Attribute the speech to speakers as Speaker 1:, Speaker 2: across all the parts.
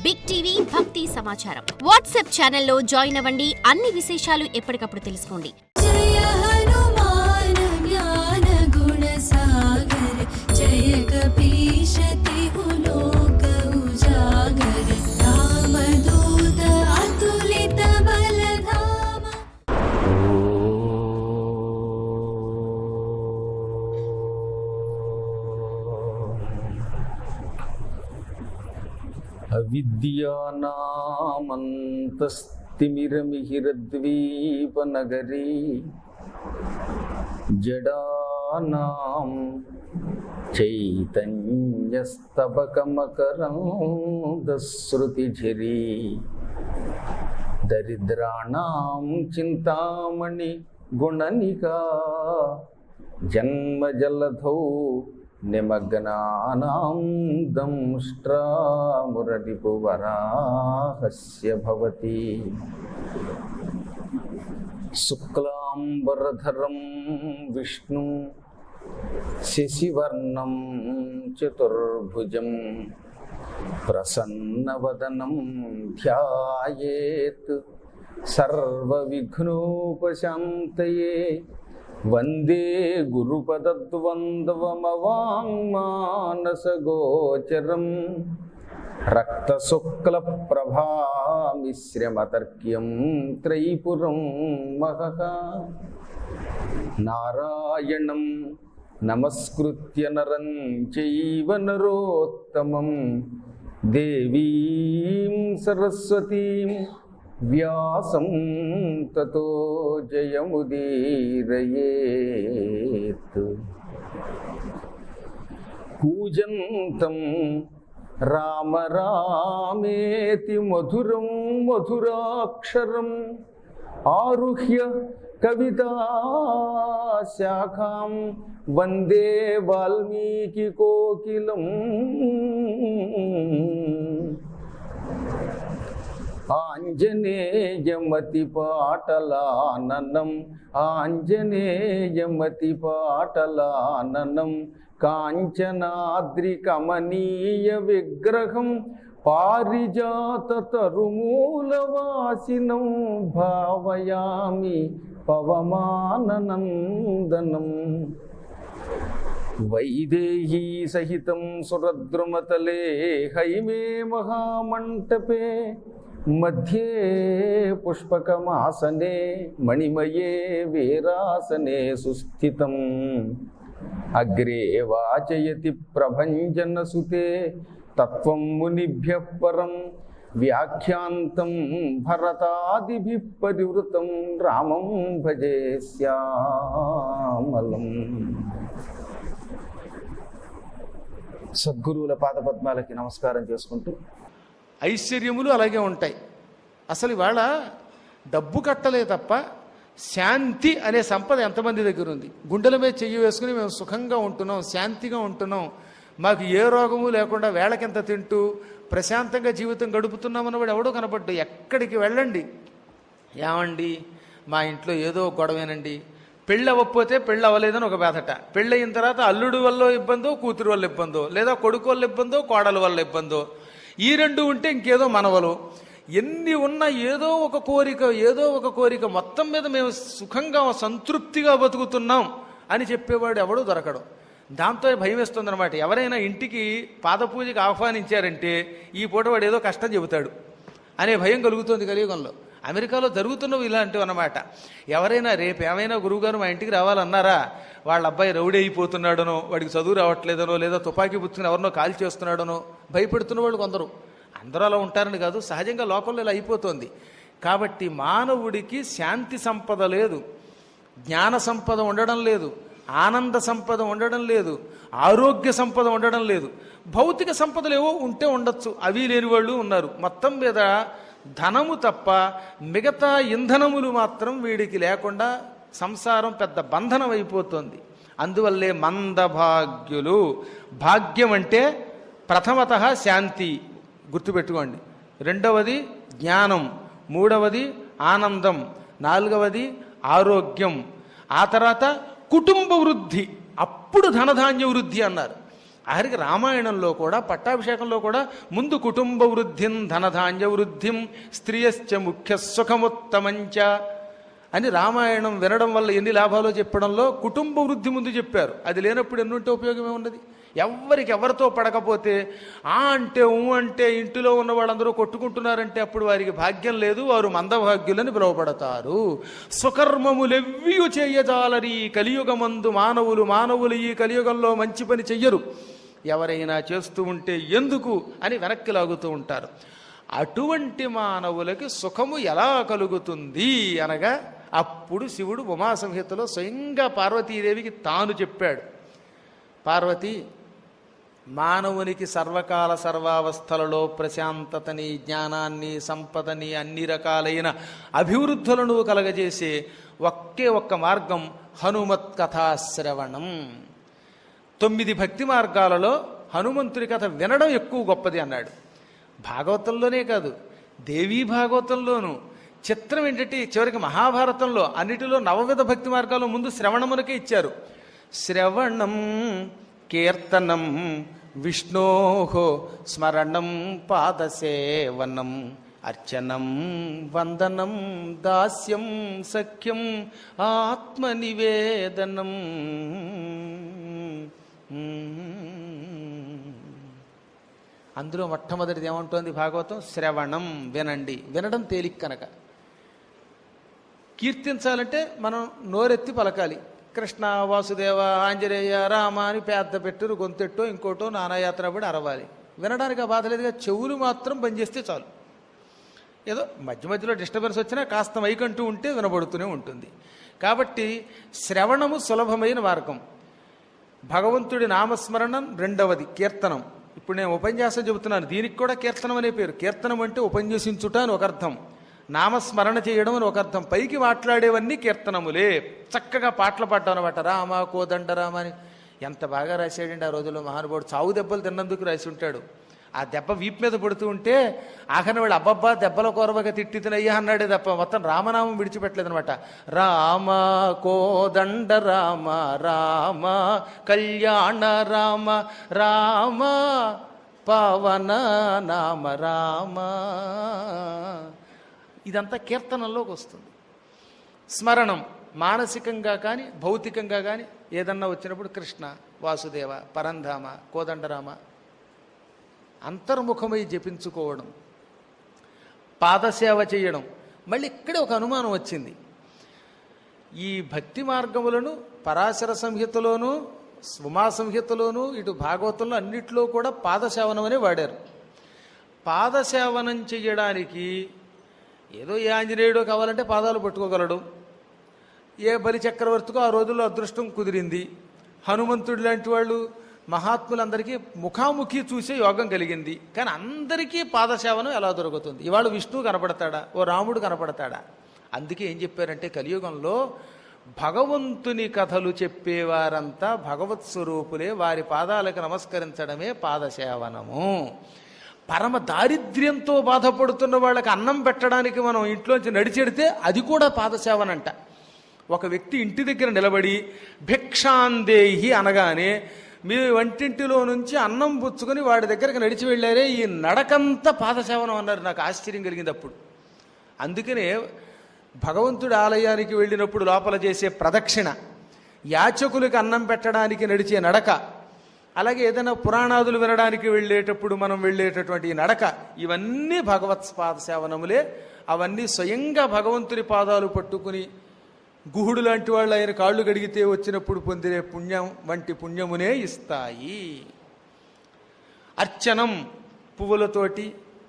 Speaker 1: Big TV భక్తి సమాచారం WhatsApp ఛానల్లో జాయిన్ అవ్వండి. అన్ని విశేషాలు ఎప్పటికప్పుడు తెలుసుకోండి.
Speaker 2: జయ హనుమాన్ జ్ఞాన గుణ సాగర జయ కపీశ తిహు లోక ఉజాగర రామదూత అతులిత బలధామ.
Speaker 3: అవిద్యానామంతస్తిమిరమిహిరద్వీపనగరీ జడానాం చైతన్యస్తబకమకరందశ్రుతిఝరీ దరిద్రాణాం చింతామణి గుణనికా జన్మజలధౌ నిమగ్నానాం దంష్ట్రామురరిపువరాహస్య భవతి. శుక్లాంబరధరం విష్ణుం శశివర్ణం చతుర్భుజం ప్రసన్నవదనం ధ్యాయేత్ సర్వవిఘ్నోపశాంతయే. వందే గురుపదద్వంద్వమవాంగ్మానసగోచరం రక్తశుక్లప్రభామిశ్రమతర్క్యం త్రైపురం మహః. నారాయణం నమస్కృత్య నరం చైవ నరోత్తమం దేవీం సరస్వతీం వ్యాసం తతో జయముదీరయేత్. కూజంతం రామ రామేతి మధురం మధురాక్షరం ఆరుహ్య కవితాశాఖాం వందే వాల్మీకి కోకిలం. ఆంజనేయమతిపాటలాననం ఆంజనేయమతిపాటలాననం కాంచనాద్రికమనీయ విగ్రహం పారిజాతతరుమూలవాసినం భావయామి పవమాననందనం. వైదేహీ సహితం సురద్రుమతలే హైమే మహామంటపే మధ్యే పుష్పకమాసనే మణిమయే వీరాసనే సుస్థితం. అగ్రే వాచయతి ప్రభంజనసుతే తత్వం మునిభ్యః పరం వ్యాఖ్యాంతం భరతాదిభిః పరివృతం రామం భజే శ్యామలం. సద్గురువుల పాదపద్మాలకి నమస్కారం చేసుకుంటూ,
Speaker 4: ఐశ్వర్యములు అలాగే ఉంటాయి. అసలు ఇవాళ డబ్బు కట్టలే తప్ప శాంతి అనే సంపద ఎంతమంది దగ్గర ఉంది? గుండెల మీద చెయ్యి వేసుకుని మేము సుఖంగా ఉంటున్నాం, శాంతిగా ఉంటున్నాం, మాకు ఏ రోగము లేకుండా వేళకింత తింటూ ప్రశాంతంగా జీవితం గడుపుతున్నామన్నవాడు ఎవడో కనపడ్డు. ఎక్కడికి వెళ్ళండి, ఏమండి మా ఇంట్లో ఏదో గొడవేనండి, పెళ్ళి అవ్వకపోతే పెళ్ళి అవ్వలేదని ఒక బాధట, పెళ్ళి అయిన తర్వాత అల్లుడు వల్ల ఇబ్బందో, కూతురు వల్ల ఇబ్బందో, లేదా కొడుకు వల్ల ఇబ్బందో, కోడల వల్ల ఇబ్బందో, ఈ రెండు ఉంటే ఇంకేదో మనవలు. ఎన్ని ఉన్నా ఏదో ఒక కోరిక, మొత్తం మీద మేము సుఖంగా సంతృప్తిగా బతుకుతున్నాం అని చెప్పేవాడు ఎవడో దొరకడం. దాంతో భయం వేస్తుందన్నమాట. ఎవరైనా ఇంటికి పాదపూజకి ఆహ్వానించారంటే ఈ పూట వాడు ఏదో కష్టం చెబుతాడు అనే భయం కలుగుతుంది కలియుగంలో. అమెరికాలో జరుగుతున్నవి ఇలాంటివి అన్నమాట. ఎవరైనా రేపు ఏమైనా గురువుగారు మా ఇంటికి రావాలన్నారా, వాళ్ళ అబ్బాయి రౌడీ అయిపోతున్నాడనో, వాడికి చదువు రావట్లేదనో, లేదా తుపాకీ పుచ్చుకుని ఎవరినో కాల్ చేస్తున్నాడనో భయపెడుతున్న వాళ్ళు కొందరు. అందరూ అలా ఉంటారని కాదు, సహజంగా లోకంలో ఇలా అయిపోతుంది. కాబట్టి మానవుడికి శాంతి సంపద లేదు, జ్ఞాన సంపద ఉండడం లేదు, ఆనంద సంపద ఉండడం లేదు, ఆరోగ్య సంపద ఉండడం లేదు. భౌతిక సంపదలు ఏవో ఉంటే ఉండొచ్చు, అవి లేని వాళ్ళు ఉన్నారు. మొత్తం మీద ధనము తప్ప మిగతా ఇంధనములు మాత్రం వీడికి లేకుండా సంసారం పెద్ద బంధనం అయిపోతుంది. అందువల్లే మందభాగ్యులు. భాగ్యం అంటే ప్రథమత శాంతి, గుర్తుపెట్టుకోండి. రెండవది జ్ఞానం, మూడవది ఆనందం, నాలుగవది ఆరోగ్యం, ఆ తర్వాత కుటుంబ వృద్ధి, అప్పుడు ధనధాన్య వృద్ధి అన్నారు. ఆఖరికి రామాయణంలో కూడా పట్టాభిషేకంలో కూడా ముందు కుటుంబ వృద్ధిం ధనధాన్య వృద్ధిం స్త్రీయశ్చ ముఖ్య సుఖముత్తమంచ అని రామాయణం వినడం వల్ల ఎన్ని లాభాలో చెప్పడంలో కుటుంబ వృద్ధి ముందు చెప్పారు. అది లేనప్పుడు ఎన్నుంటే ఉపయోగమే ఉన్నది. ఎవరికి ఎవరితో పడకపోతే అంటే అంటే ఇంటిలో ఉన్న వాళ్ళందరూ కొట్టుకుంటున్నారంటే అప్పుడు వారికి భాగ్యం లేదు, వారు మందభాగ్యులని పిలువబడతారు. స్వకర్మములెవ్వియు చేయజాలరి కలియుగమందు మానవులు ఈ కలియుగంలో మంచి పని చెయ్యరు, ఎవరైనా చేస్తూ ఉంటే ఎందుకు అని వెనక్కి లాగుతూ ఉంటారు. అటువంటి మానవులకి సుఖము ఎలా కలుగుతుంది అనగా అప్పుడు శివుడు ఉమాసంహితలో స్వయంగా పార్వతీదేవికి తాను చెప్పాడు. పార్వతి, మానవునికి సర్వకాల సర్వావస్థలలో ప్రశాంతతని, జ్ఞానాన్ని, సంపదని, అన్ని రకాలైన అభివృద్ధులను కలగజేసే ఒక్క మార్గం హనుమత్ కథాశ్రవణం. 9 భక్తి మార్గాలలో హనుమంతుడి కథ వినడం ఎక్కువ గొప్పది అన్నాడు. భాగవతంలోనే కాదు, దేవీ భాగవతంలోనూ. చిత్రం ఏంటంటే చివరికి మహాభారతంలో అన్నిటిలో 9 భక్తి మార్గాలు ముందు శ్రవణమునకే ఇచ్చారు. శ్రవణం కీర్తనం విష్ణోహో స్మరణం పాదసేవనం అర్చనం వందనం దాస్యం సఖ్యం ఆత్మనివేదనం. అందులో మొట్టమొదటిది ఏమంటోంది భాగవతం? శ్రవణం, వినండి. వినడం తేలిక కనుక. కీర్తించాలంటే మనం నోరెత్తి పలకాలి. కృష్ణ, వాసుదేవ, ఆంజనేయ, రామ అని పెద్ద పెట్టురు గొంతెట్టో ఇంకోటో నానాయాత్ర పడి అరవాలి. వినడానికి ఆ బాధ లేదుగా, చెవులు మాత్రం బంద్ చాలు. ఏదో మధ్య మధ్యలో డిస్టర్బెన్స్ వచ్చినా కాస్త మైకంటూ ఉంటే వినబడుతూనే ఉంటుంది. కాబట్టి శ్రవణము సులభమైన మార్గం. భగవంతుడి నామస్మరణం 2వది కీర్తనం. ఇప్పుడు నేను ఉపన్యాసం చెబుతున్నాను, దీనికి కూడా కీర్తనం అనే పేరు. కీర్తనం అంటే ఉపన్యసించుట అని ఒక అర్థం, నామస్మరణ చేయడం అని ఒక అర్థం. పైకి మాట్లాడేవన్నీ కీర్తనములే. చక్కగా పాటలు పాడటం అనమాట. రామ కోదండ రామ అని ఎంత బాగా రాశాడండి ఆ రోజుల్లో మహానుభావుడు. చావు దెబ్బలు తిన్నందుకు రాసి ఉంటాడు. ఆ దెబ్బ వీపు మీద పడుతూ ఉంటే ఆఖరి వాడు అబ్బబ్బా దెబ్బల కోరవగా తిట్టినయ్యా అన్నాడే తప్ప మొత్తం రామనామం విడిచిపెట్టలేదనమాట. రామ కోదండ రామ రామ కళ్యాణ రామ రామ పవన నామ రామ. ఇదంతా కీర్తనంలోకి వస్తుంది. స్మరణం మానసికంగా కానీ భౌతికంగా కానీ ఏదన్నా వచ్చినప్పుడు కృష్ణ, వాసుదేవ, పరంధామ, కోదండరామ అంతర్ముఖమై జపించుకోవడం, పాదసేవ చేయడం. మళ్ళీ ఇక్కడే ఒక అనుమానం వచ్చింది. ఈ భక్తి మార్గములను పరాశర సంహితలోనూ ఉమా సంహితలోనూ ఇటు భాగవతంలో అన్నిట్లో కూడా పాదసేవనం అనే వాడారు. పాదసేవనం చెయ్యడానికి ఏదో ఏ ఆంజనేయుడో కావాలంటే పాదాలు పట్టుకోగలడు, ఏ బలి చక్రవర్తికో ఆ రోజుల్లో అదృష్టం కుదిరింది, హనుమంతుడు లాంటి వాళ్ళు మహాత్ములందరికీ ముఖాముఖి చూసే యోగం కలిగింది. కానీ అందరికీ పాదసేవనం ఎలా దొరుకుతుంది? ఇవాళ విష్ణువు కనపడతాడా, ఓ రాముడు కనపడతాడా? అందుకే ఏం చెప్పారంటే కలియుగంలో భగవంతుని కథలు చెప్పేవారంతా భగవత్ స్వరూపులే, వారి పాదాలకు నమస్కరించడమే పాదసేవనము. పరమ దారిద్ర్యంతో బాధపడుతున్న వాళ్ళకి అన్నం పెట్టడానికి మనం ఇంట్లోంచి నడిచెడితే అది కూడా పాదసేవనంట. ఒక వ్యక్తి ఇంటి దగ్గర నిలబడి భిక్షాందేహి అనగానే మీ వంటింటిలో నుంచి అన్నం పుచ్చుకొని వాడి దగ్గరకు నడిచి వెళ్ళారే, ఈ నడకంతా పాదసేవనం అన్నారు. నాకు ఆశ్చర్యం కలిగింది అప్పుడు. అందుకనే భగవంతుడి ఆలయానికి వెళ్ళినప్పుడు లోపల చేసే ప్రదక్షిణ, యాచకులకి అన్నం పెట్టడానికి నడిచే నడక, అలాగే ఏదైనా పురాణాదులు వినడానికి వెళ్ళేటప్పుడు మనం వెళ్ళేటటువంటి నడక, ఇవన్నీ భగవత్ పాదసేవనములే. అవన్నీ స్వయంగా భగవంతుని పాదాలు పట్టుకుని గుహుడు లాంటి వాళ్ళు ఆయన కాళ్ళు గడిగితే వచ్చినప్పుడు పొందిన పుణ్యం వంటి పుణ్యమునే ఇస్తాయి. అర్చనం పువ్వులతోటి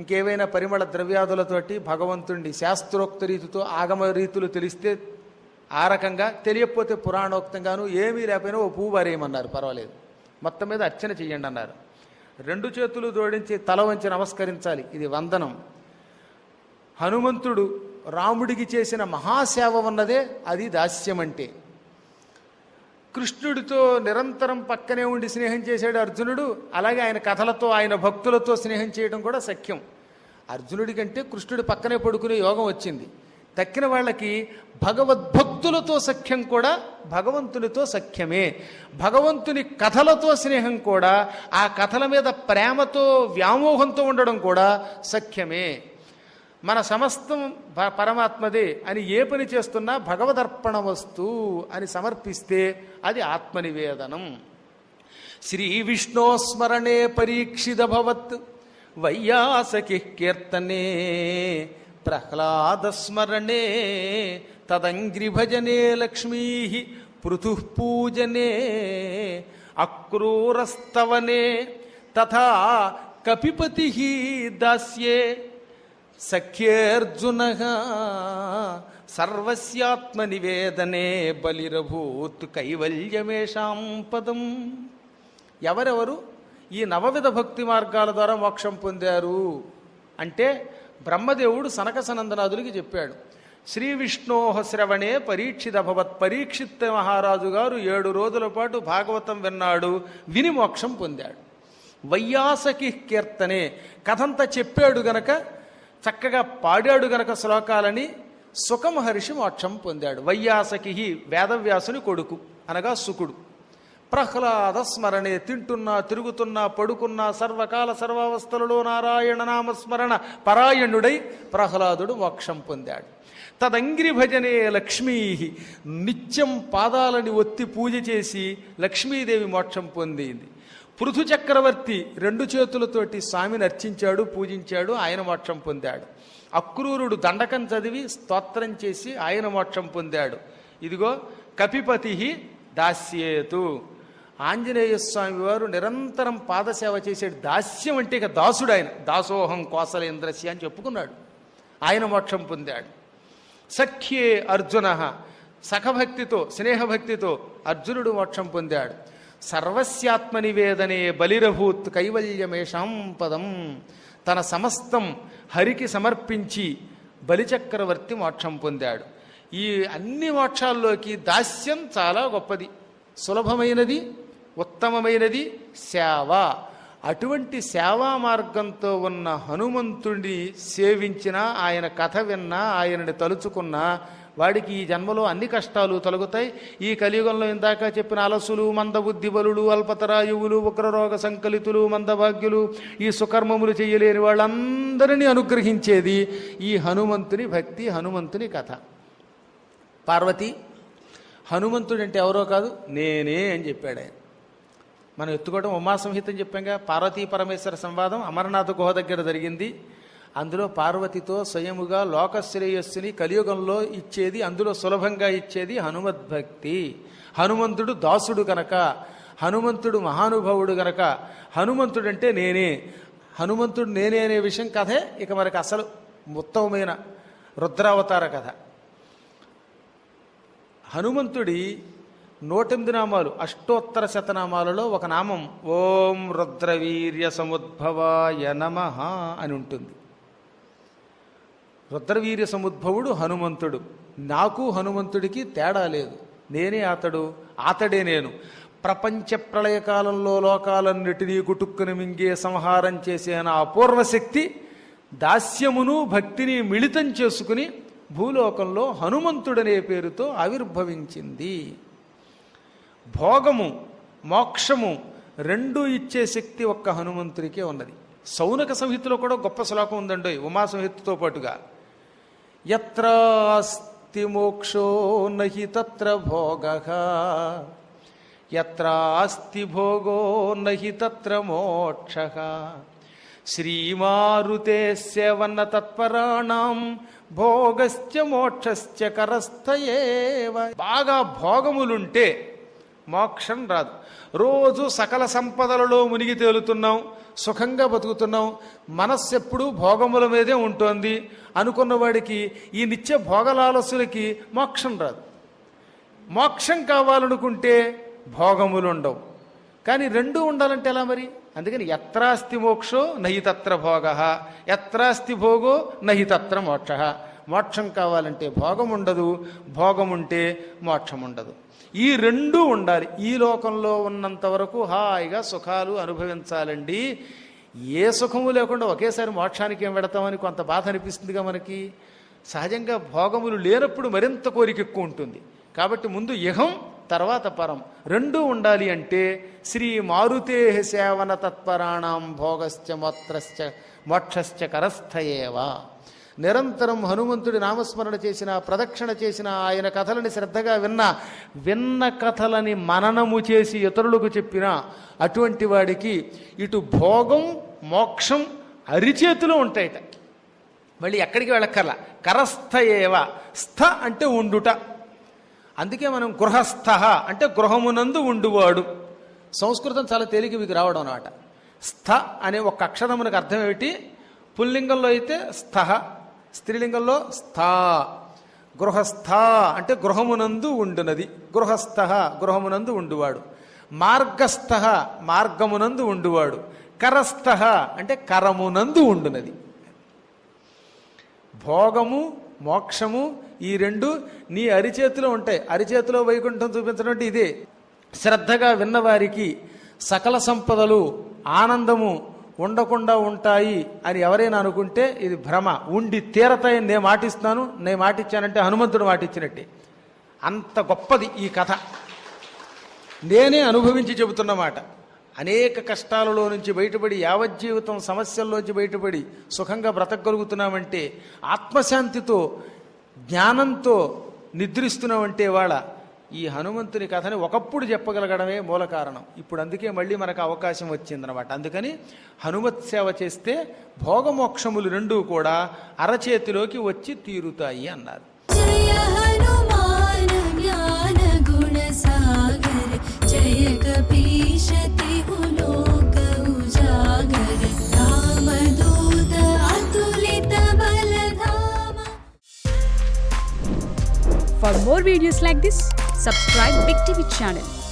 Speaker 4: ఇంకేవైనా పరిమళ ద్రవ్యాదులతోటి భగవంతుణ్ణి శాస్త్రోక్త రీతితో ఆగమ రీతులు తెలిస్తే ఆ రకంగా, తెలియకపోతే పురాణోక్తంగాను ఏమీ లేకపోయినా ఓ పువ్వు వారేయమన్నారు, పర్వాలేదు, మొత్తం మీద అర్చన చెయ్యండి అన్నారు. 2 చేతులు జోడించి తల వంచి నమస్కరించాలి, ఇది వందనం. హనుమంతుడు రాముడికి చేసిన మహాసేవ ఉన్నదే అది దాస్యం అంటే. కృష్ణుడితో నిరంతరం పక్కనే ఉండి స్నేహం చేశాడు అర్జునుడు, అలాగే ఆయన కథలతో ఆయన భక్తులతో స్నేహం చేయడం కూడా సఖ్యం. అర్జునుడి కంటే కృష్ణుడి పక్కనే పడుకునే యోగం వచ్చింది. తక్కిన వాళ్ళకి భగవద్భక్తులతో సఖ్యం కూడా భగవంతునితో సఖ్యమే. భగవంతుని కథలతో స్నేహం కూడా, ఆ కథల మీద ప్రేమతో వ్యామోహంతో ఉండడం కూడా సఖ్యమే. మన సమస్తం పరమాత్మదే అని ఏ పని చేస్తున్నా భగవదర్పణ వస్తు అని సమర్పిస్తే అది ఆత్మనివేదనం. శ్రీ విష్ణోస్మరణే పరీక్షితభవత్ వైయాసకి కీర్తనే ప్రహ్లాదస్మరణే తదంగ్రిభజనే లక్ష్మీ పృథుః పూజనే అక్రూరస్తవనే తథా కపిపతి దాస్యే సఖ్యేర్జునః సర్వస్యాత్మనివేదనే బలిరభూత్ కైవల్యమేషాం పదం. ఎవరెవరు ఈ నవవిధ భక్తి మార్గాల ద్వారా మోక్షం పొందారు అంటే బ్రహ్మదేవుడు సనక సనందనాదులకి చెప్పాడు. శ్రీ విష్ణోహ శ్రవణే పరీక్షితభవత్. పరీక్షిత్ మహారాజు గారు 7 రోజుల పాటు భాగవతం విన్నాడు, విని మోక్షం పొందాడు. వైయాసకి కీర్తనే, కథంతా చెప్పాడు గనక, చక్కగా పాడాడు గనక శ్లోకాలని సుఖమహర్షి మోక్షం పొందాడు. వైయాసకి వేదవ్యాసుని కొడుకు అనగా సుకుడు. ప్రహ్లాద స్మరణే, తింటున్నా తిరుగుతున్నా పడుకున్నా సర్వకాల సర్వావస్థలలో నారాయణ నామస్మరణ పరాయణుడై ప్రహ్లాదుడు మోక్షం పొందాడు. తదంగ్రి భజనే లక్ష్మీ, నిత్యం పాదాలని ఒత్తి పూజ చేసి లక్ష్మీదేవి మోక్షం పొందింది. పృథు చక్రవర్తి 2 చేతులతోటి స్వామిని అర్చించాడు, పూజించాడు, ఆయన మోక్షం పొందాడు. అక్రూరుడు దండకం చదివి స్తోత్రం చేసి ఆయన మోక్షం పొందాడు. ఇదిగో కపిపతి దాస్యేతు, ఆంజనేయ స్వామి వారు నిరంతరం పాదసేవ చేసాడు. దాస్యం అంటే ఇక దాసుడు ఆయన. దాసోహం కోసలేంద్రస్య అని చెప్పుకున్నాడు, ఆయన మోక్షం పొందాడు. సఖ్యే అర్జున, సఖభక్తితో స్నేహభక్తితో అర్జునుడు మోక్షం పొందాడు. సర్వస్యాత్మనివేదనే బలిరభూత్ కైవల్యమేషాం పదం. తన సమస్తం హరికి సమర్పించి బలిచక్రవర్తి మోక్షం పొందాడు. ఈ అన్ని మోక్షాల్లోకి దాస్యం చాలా గొప్పది, సులభమైనది, ఉత్తమమైనది సేవ. అటువంటి సేవా మార్గంతో ఉన్న హనుమంతుడిని సేవించినా, ఆయన కథ విన్నా, ఆయనని తలుచుకున్నా వాడికి ఈ జన్మలో అన్ని కష్టాలు తొలగుతాయి. ఈ కలియుగంలో ఇందాక చెప్పిన అలసులు, మందబుద్ధి బలులు, అల్పతరాయువులు, ఉగ్రరోగ సంకలితులు, మందభాగ్యులు, ఈ సుకర్మములు చేయలేని వాళ్ళందరినీ అనుగ్రహించేది ఈ హనుమంతుని భక్తి, హనుమంతుని కథ. పార్వతి, హనుమంతుడంటే ఎవరో కాదు నేనే అని చెప్పాడు ఆయన. మనం ఎత్తుకోవడం ఉమాసంహితం చెప్పాంగా, పార్వతీ పరమేశ్వర సంవాదం అమరనాథ గుహ దగ్గర జరిగింది. అందులో పార్వతితో స్వయముగా లోకశ్రేయస్సుని కలియుగంలో ఇచ్చేది, అందులో సులభంగా ఇచ్చేది హనుమద్భక్తి. హనుమంతుడు దాసుడు గనక, హనుమంతుడు మహానుభావుడు గనక, హనుమంతుడంటే నేనే, హనుమంతుడు నేనే అనే విషయం కథే ఇక మనకు అసలు ఉత్తమమైన రుద్రావతార కథ. హనుమంతుడి 108 నామాలు, అష్టోత్తర శతనామాలలో ఒక నామం ఓం రుద్రవీర్య సముద్భవాయ నమః అని ఉంటుంది. రుద్రవీర్య సముద్భవుడు హనుమంతుడు. నాకు హనుమంతుడికి తేడా లేదు, నేనే అతడు, అతడే నేను. ప్రపంచ ప్రళయకాలంలో లోకాలన్నిటినీ గుటుక్కుని మింగే సంహారం చేసే నా అపూర్వ శక్తి దాస్యమును భక్తిని మిళితం చేసుకుని భూలోకంలో హనుమంతుడనే పేరుతో ఆవిర్భవించింది. భోగము మోక్షము రెండూ ఇచ్చే శక్తి ఒక్క హనుమంతుడికే ఉన్నది. సౌనక సంహితలో కూడా గొప్ప శ్లోకం ఉందండి ఉమా సంహితతో పాటుగా. యత్రాస్తి మోక్షో నహి తత్ర భోగః, యత్రాస్తి భోగో నహి తత్ర మోక్షః, శ్రీమారుతేస్య వన్న తత్పరాణం భోగశ్చ మోక్షశ్చ కరస్థ ఏవ. బాగా భోగములుంటే మోక్షం రాదు. రోజు సకల సంపదలలో మునిగి తేలుతున్నాం, సుఖంగా బతుకుతున్నాం, మనస్సు ఎప్పుడూ భోగముల మీదే ఉంటుంది అనుకున్నవాడికి ఈ నిత్య భోగలాలసులకి మోక్షం రాదు. మోక్షం కావాలనుకుంటే భోగములు ఉండవు. కానీ రెండూ ఉండాలంటే ఎలా మరి? అందుకని యత్రాస్తి మోక్షో నహి తత్ర భోగః, యత్రాస్తి భోగో నహి తత్ర మోక్షః. మోక్షం కావాలంటే భోగం ఉండదు, భోగం ఉంటే మోక్షం ఉండదు. ఈ రెండూ ఉండాలి. ఈ లోకంలో ఉన్నంత వరకు హాయిగా సుఖాలు అనుభవించాలండి. ఏ సుఖము లేకుండా ఒకేసారి మోక్షానికి ఏం పెడతామని కొంత బాధ అనిపిస్తుందిగా మనకి. సహజంగా భోగములు లేనప్పుడు మరింత కోరిక ఎక్కువ ఉంటుంది. కాబట్టి ముందు ఇహం తర్వాత పరం రెండూ ఉండాలి అంటే శ్రీ మారుతే సేవన తత్పరాణం భోగశ్చ మోక్షశ్చ కరస్థయేవా. నిరంతరం హనుమంతుడి నామస్మరణ చేసిన, ప్రదక్షిణ చేసిన, ఆయన కథలని శ్రద్ధగా విన్న కథలని మననము చేసి ఇతరులకు చెప్పిన అటువంటి వాడికి ఇటు భోగం మోక్షం అరిచేతిలో ఉంటాయట. మళ్ళీ ఎక్కడికి వెళ్ళక్కర్లా. కరస్థయేవ. స్థ అంటే ఉండుట. అందుకే మనం గృహస్థ అంటే గృహమునందు ఉండువాడు. సంస్కృతం చాలా తేలిక మీకు రావడం అన్నమాట. స్థ అనే ఒక అక్షరమునకు అర్థం ఏమిటి? పుల్లింగంలో అయితే స్థ, స్త్రీలింగంలో స్థా. గృహస్థ అంటే గృహమునందు ఉండునది. గృహస్థ గృహమునందు ఉండువాడు. మార్గస్థ మార్గమునందు ఉండువాడు. కరస్థ అంటే కరమునందు ఉండునది. భోగము మోక్షము ఈ రెండు నీ అరిచేతిలో ఉంటాయి. అరిచేతిలో వైకుంఠం చూపించడం అంటే ఇదే. శ్రద్ధగా విన్నవారికి సకల సంపదలు ఆనందము ఉండకుండా ఉంటాయి అని ఎవరైనా అనుకుంటే ఇది భ్రమ. ఉండి తీరతాయని నేను మాటిస్తాను. నేను మాటిచ్చానంటే హనుమంతుడు మాటిచ్చినట్టే. అంత గొప్పది ఈ కథ. నేనే అనుభవించి చెబుతున్నమాట. అనేక కష్టాలలో నుంచి బయటపడి యావజ్జీవితం సమస్యల్లోంచి బయటపడి సుఖంగా బ్రతకగలుగుతున్నామంటే ఆత్మశాంతితో జ్ఞానంతో నిద్రిస్తున్నామంటే వాళ్ళ ఈ హనుమంతుని కథని ఒకప్పుడు చెప్పగలగడమే మూల కారణం. ఇప్పుడు అందుకే మళ్ళీ మనకు అవకాశం వచ్చిందనమాట. అందుకని హనుమత్ సేవ చేస్తే భోగమోక్షములు రెండూ కూడా అరచేతిలోకి వచ్చి తీరుతాయి అన్నారు.
Speaker 2: జయ హనుమాన్ జ్ఞాన గుణ సాగర జయ కపీశ తిహు లోక ఉజాగర రామదూత అతులిత బలధామ.
Speaker 5: For more videos like this, subscribe Big TV channel.